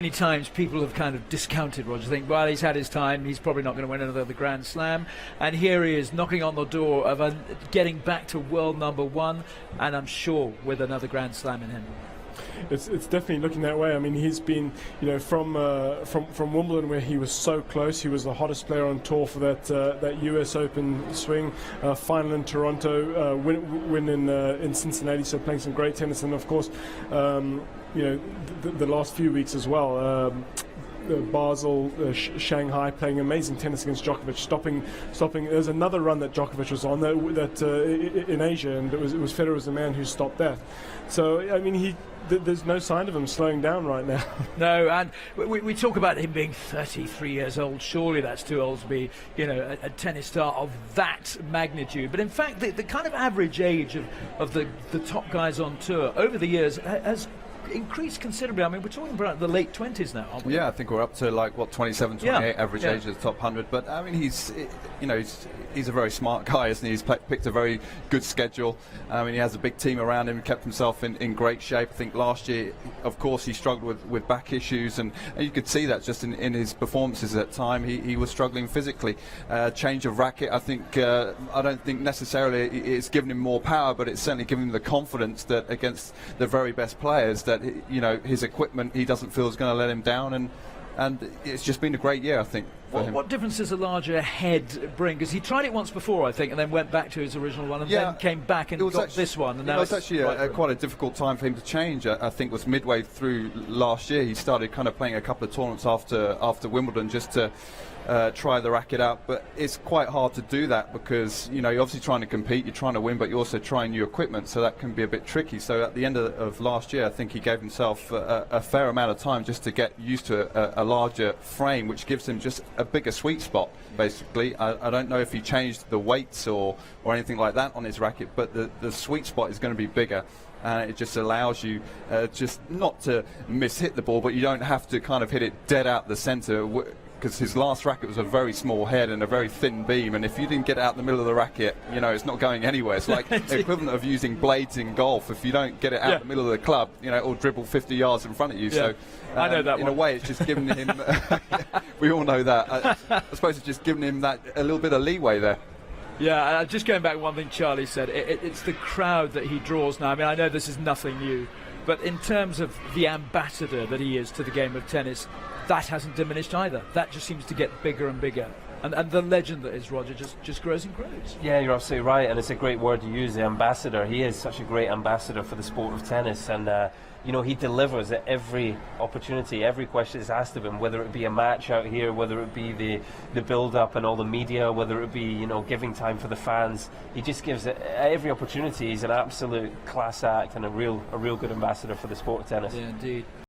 Many times people have kind of discounted Roger, think, well, he's had his time, he's probably not going to win another Grand Slam, and here he is knocking on the door of getting back to world number one, and I'm sure with another Grand Slam in him. It's definitely looking that way. I mean, he's been, from Wimbledon, where he was so close. He was the hottest player on tour for that U.S. Open swing, final in Toronto, win in Cincinnati. So playing some great tennis, and of course, the last few weeks as well. Basel, Shanghai, playing amazing tennis against Djokovic, stopping. There's another run that Djokovic was on that in Asia, and it was Federer was the man who stopped that. So I mean, there's no sign of him slowing down right now. No, and we talk about him being 33 years old. Surely that's too old to be, a tennis star of that magnitude. But in fact, the kind of average age of the top guys on tour over the years has increased considerably. I mean, we're talking about the late 20s now, aren't we? Yeah, I think we're up to 27, 28 average age of the top 100. But I mean, he's a very smart guy, isn't he? He's picked a very good schedule. I mean, he has a big team around him, kept himself in great shape. I think last year, of course, he struggled with back issues, and you could see that just in his performances at time. He was struggling physically. Change of racket, I think, I don't think necessarily it's given him more power, but it's certainly given him the confidence that against the very best players that his equipment, he doesn't feel is going to let him down, and it's just been a great year, I think, for him. What difference does a larger head bring? Because he tried it once before, I think, and then went back to his original one, and then came back and got this one. And now it's actually quite a difficult time for him to change. I think it was midway through last year he started kind of playing a couple of tournaments after Wimbledon just to try the racket out, but it's quite hard to do that because you're obviously trying to compete, you're trying to win, but you're also trying new equipment, so that can be a bit tricky. So at the end of last year, I think he gave himself a fair amount of time just to get used to a larger frame, which gives him just a bigger sweet spot, basically. I don't know if he changed the weights or anything like that on his racket, but the sweet spot is going to be bigger. It just allows you just not to miss-hit the ball, but you don't have to kind of hit it dead out the centre, because his last racket was a very small head and a very thin beam, and if you didn't get it out the middle of the racket, it's not going anywhere. It's like the equivalent of using blades in golf. If you don't get it out the middle of the club, it'll dribble 50 yards in front of you. So I know that in a way, it's just given him we all know that. I suppose it's just given him that a little bit of leeway there. Yeah, just going back to one thing Charlie said, it's the crowd that he draws now. I mean, I know this is nothing new, but in terms of the ambassador that he is to the game of tennis, that hasn't diminished either. That just seems to get bigger and bigger. And the legend that is Roger just grows and grows. Yeah, you're absolutely right, and it's a great word to use, the ambassador. He is such a great ambassador for the sport of tennis, and he delivers at every opportunity, every question is asked of him, whether it be a match out here, whether it be the build-up and all the media, whether it be giving time for the fans. He just gives it every opportunity. He's an absolute class act and a real good ambassador for the sport of tennis. Yeah, indeed.